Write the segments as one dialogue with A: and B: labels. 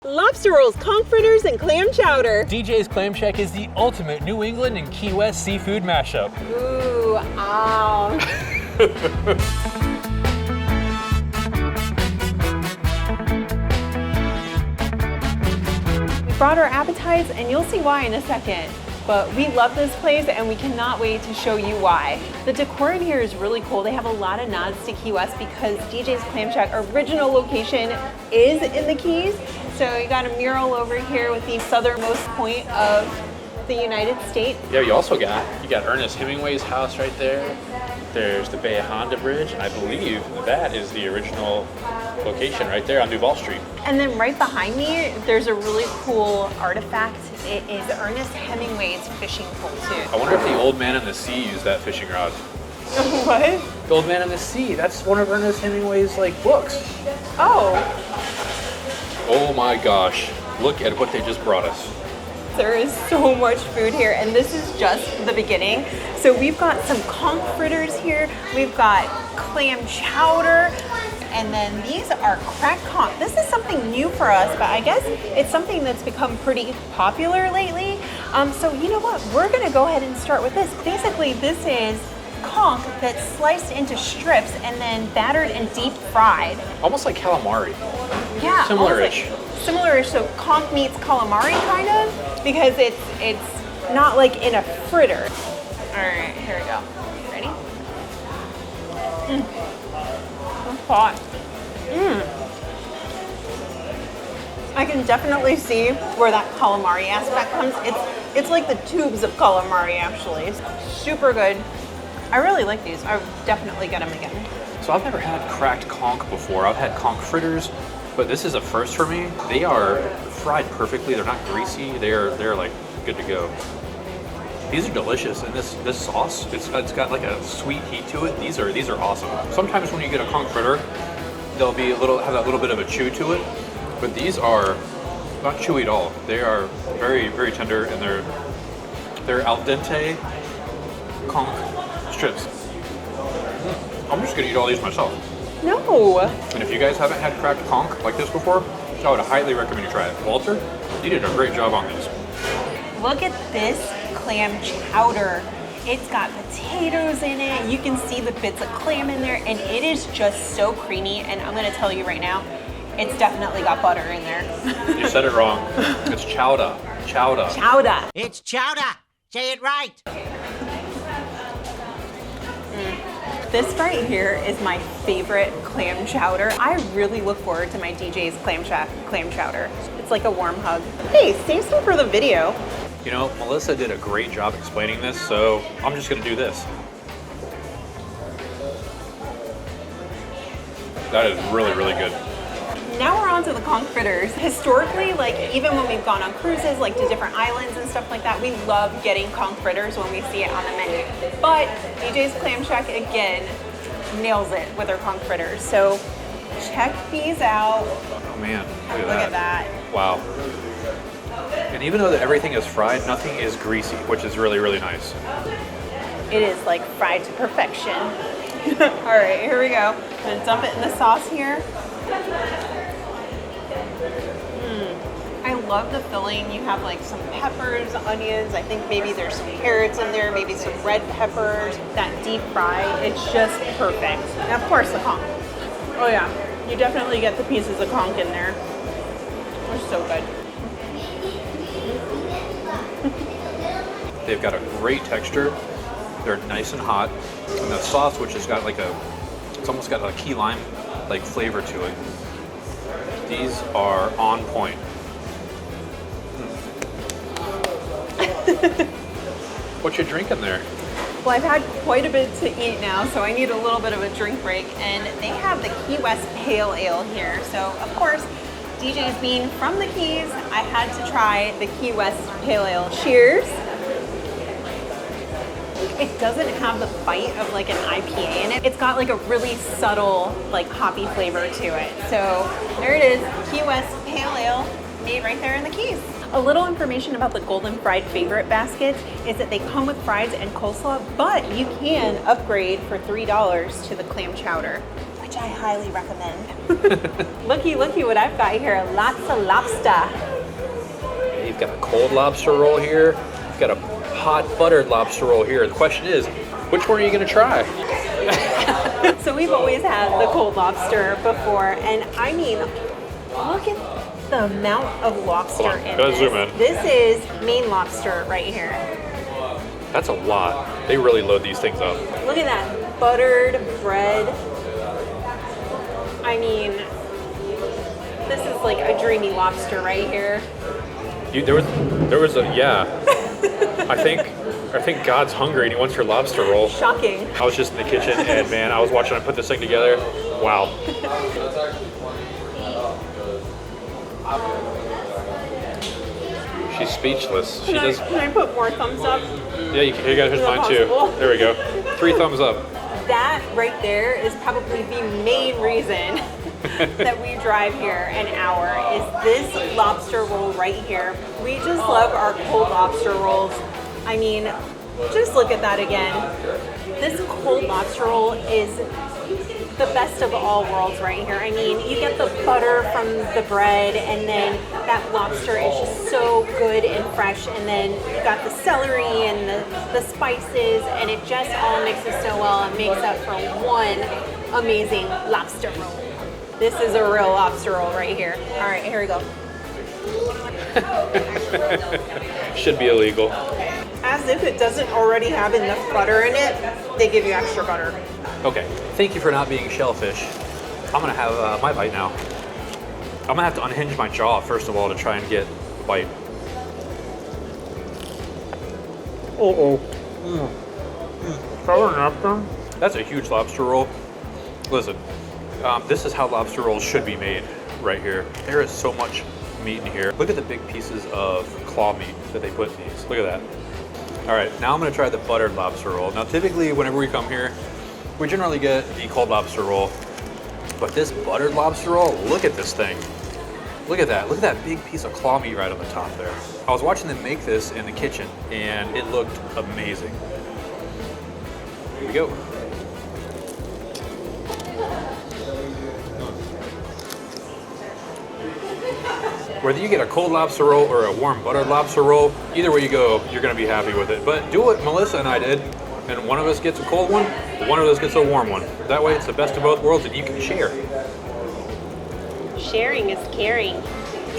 A: Lobster rolls, conch fritters, and clam chowder.
B: DJ's Clam Shack is the ultimate New England and Key West seafood mashup.
A: Ooh, ow. We brought our appetites, and you'll see why in a second. But we love this place, and we cannot wait to show you why. The decor in here is really cool. They have a lot of nods to Key West because DJ's Clam Shack original location is in the Keys. So you got a mural over here with the southernmost point of the United States.
B: Yeah, you got Ernest Hemingway's house right there. There's the Bay of Honda Bridge, and I believe that is the original location right there on Duval Street.
A: And then right behind me, there's a really cool artifact. It is Ernest Hemingway's fishing pole too.
B: I wonder if the Old Man in the Sea used that fishing rod.
A: What?
B: The Old Man in the Sea, that's one of Ernest Hemingway's books.
A: Oh.
B: Oh my gosh, look at what they just brought us.
A: There is so much food here, and this is just the beginning. So we've got some conch fritters here, we've got clam chowder, and then these are cracked conch. This is something new for us, but I guess it's something that's become pretty popular lately. So you know what, we're gonna go ahead and start with this. Basically, this is conch that's sliced into strips and then battered and deep fried.
B: Almost like calamari.
A: Yeah,
B: Similar-ish.
A: Similar-ish, so conch meets calamari kind of, because it's not like in a fritter. All right, here we go. Ready? It's hot. I can definitely see where that calamari aspect comes. It's like the tubes of calamari actually. It's super good. I really like these. I would definitely get them again.
B: So I've never had cracked conch before. I've had conch fritters, but this is a first for me. They are fried perfectly. They're not greasy. They're like good to go. These are delicious, and this sauce, it's got like a sweet heat to it. These are awesome. Sometimes when you get a conch fritter, they'll be have that little bit of a chew to it, but these are not chewy at all. They are very, very tender, and they're al dente conch strips. I'm just gonna eat all these myself.
A: No.
B: And if you guys haven't had cracked conch like this before, I would highly recommend you try it. Walter, you did a great job on these.
A: Look at this clam chowder. It's got potatoes in it. You can see the bits of clam in there, and it is just so creamy. And I'm gonna tell you right now, it's definitely got butter in there.
B: You said it wrong. It's chowder. Chowder.
A: Chowder.
C: It's chowder. Say it right.
A: This right here is my favorite clam chowder. I really look forward to my DJ's Clam Shack clam chowder. It's like a warm hug. Hey, save some for the video.
B: You know, Melissa did a great job explaining this, so I'm just gonna do this. That is really, really good.
A: Now we're on to the conch fritters. Historically, even when we've gone on cruises, to different islands and stuff like that, we love getting conch fritters when we see it on the menu. But DJ's Clam Shack, again, nails it with their conch fritters. So check these out.
B: Oh man,
A: Look at that.
B: Wow. And even though everything is fried, nothing is greasy, which is really, really nice.
A: It is fried to perfection. All right, here we go. I'm gonna dump it in the sauce here. I love the filling. You have some peppers, onions. I think maybe there's some carrots in there, maybe some red peppers. That deep fry, it's just perfect. And of course the conch. Oh yeah, you definitely get the pieces of conch in there. They're so good.
B: They've got a great texture. They're nice and hot. And the sauce, which has got it's almost got a key lime flavor to it. These are on point. What you drinking there?
A: Well, I've had quite a bit to eat now, so I need a little bit of a drink break. And they have the Key West Pale Ale here. So, of course, DJ's being from the Keys, I had to try the Key West Pale Ale. Cheers. It doesn't have the bite of an IPA in it. It's got a really subtle hoppy flavor to it. So there it is, Key West Pale Ale, made right there in the Keys. A little information about the Golden Fried Favorite Basket is that they come with fries and coleslaw, but you can upgrade for $3 to the clam chowder, which I highly recommend. Looky what I've got here. Lots of lobster.
B: You've got a cold lobster roll here. You've got a hot buttered lobster roll here. The question is, which one are you gonna try?
A: So we've always had the cold lobster before, and I mean, look at the amount of lobster in
B: Gotta
A: this.
B: zoom in.
A: This is Maine lobster right here.
B: That's a lot. They really load these things up.
A: Look at that buttered bread. I mean, this is like a dreamy lobster right here.
B: There was a yeah. I think God's hungry and he wants your lobster roll.
A: Shocking.
B: I was just in the kitchen and man, I was watching him put this thing together. Wow. She's speechless. She does.
A: Can I put more thumbs up?
B: Yeah, you can. Here you go. Here's
A: Is that
B: mine too.
A: possible?
B: There we go. 3 thumbs up.
A: That right there is probably the main reason that we drive here an hour is this lobster roll right here. We just love our cold lobster rolls. I mean, just look at that again. This cold lobster roll is the best of all worlds right here. I mean, you get the butter from the bread and then that lobster is just so good and fresh, and then you got the celery and the spices, and it just all mixes so well and makes up for one amazing lobster roll. This is a real lobster roll right here. All right, here we go.
B: Should be illegal.
A: As if it doesn't already have enough butter in it, they give you extra butter.
B: Okay. Thank you for not being shellfish. I'm gonna have my bite now. I'm gonna have to unhinge my jaw first of all to try and get a bite. That's a huge lobster roll. Listen, this is how lobster rolls should be made right here. There is so much meat in here. Look at the big pieces of claw meat that they put in these. Look at that. All right, now I'm gonna try the buttered lobster roll. Now typically whenever we come here, we generally get the cold lobster roll, but this buttered lobster roll, look at this thing. Look at that. Look at that big piece of claw meat right on the top there. I was watching them make this in the kitchen and it looked amazing. Here we go. Whether you get a cold lobster roll or a warm buttered lobster roll, either way you go, you're gonna be happy with it. But do what Melissa and I did, and one of us gets a cold one, one of us gets a warm one. That way it's the best of both worlds and you can share.
A: Sharing is caring.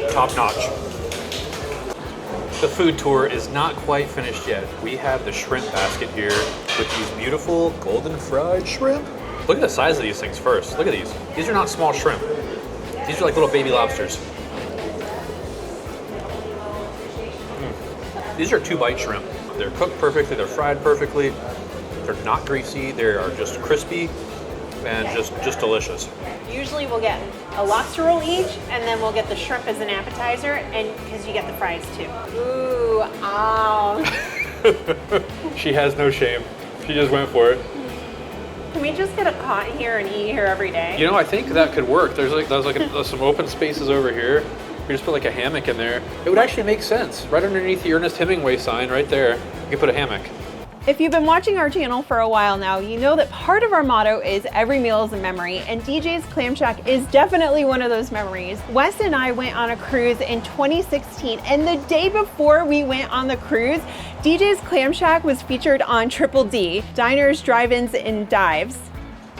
B: Top notch. The food tour is not quite finished yet. We have the shrimp basket here with these beautiful golden fried shrimp. Look at the size of these things first. Look at these. These are not small shrimp. These are like little baby lobsters. These are 2-bite shrimp. They're cooked perfectly, they're fried perfectly. They're not greasy, they are just crispy and just delicious.
A: Usually we'll get a lobster roll each, and then we'll get the shrimp as an appetizer, and because you get the fries too. Ooh, ow.
B: She has no shame. She just went for it.
A: Can we just get a cot here and eat here every day?
B: You know, I think that could work. There's some open spaces over here. We just put like a hammock in there. It would actually make sense. Right underneath the Ernest Hemingway sign right there, you could put a hammock.
A: If you've been watching our channel for a while now, you know that part of our motto is every meal is a memory, and DJ's Clam Shack is definitely one of those memories. Wes and I went on a cruise in 2016, and the day before we went on the cruise, DJ's Clam Shack was featured on Triple D, Diners, Drive-Ins, and Dives.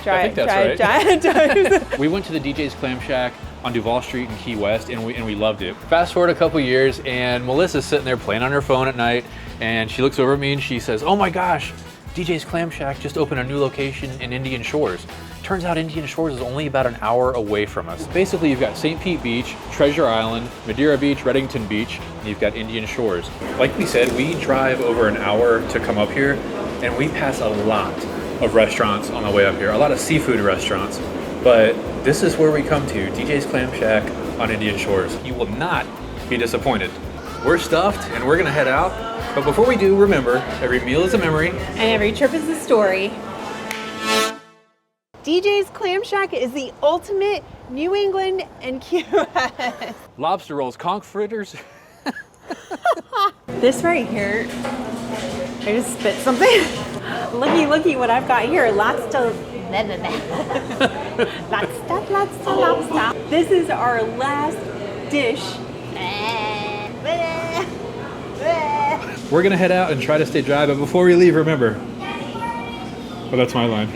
B: I think that's right.
A: Dives.
B: We went to the DJ's Clam Shack on Duval Street in Key West, and we loved it. Fast forward a couple years, and Melissa's sitting there playing on her phone at night, and she looks over at me and she says, "Oh my gosh, DJ's Clam Shack just opened a new location in Indian Shores." Turns out Indian Shores is only about an hour away from us. Basically, you've got St. Pete Beach, Treasure Island, Madeira Beach, Reddington Beach, and you've got Indian Shores. Like we said, we drive over an hour to come up here, and we pass a lot of restaurants on the way up here, a lot of seafood restaurants. But this is where we come to, DJ's Clam Shack on Indian Shores. You will not be disappointed. We're stuffed and we're gonna head out. But before we do, remember, every meal is a memory.
A: And every trip is a story. DJ's Clam Shack is the ultimate New England and QS.
B: Lobster rolls, conch fritters.
A: This right here, I just spit something. Looky what I've got here. Lots of Lobster, lobster. This is our last dish.
B: We're gonna head out and try to stay dry, but before we leave, remember. Oh, that's my line.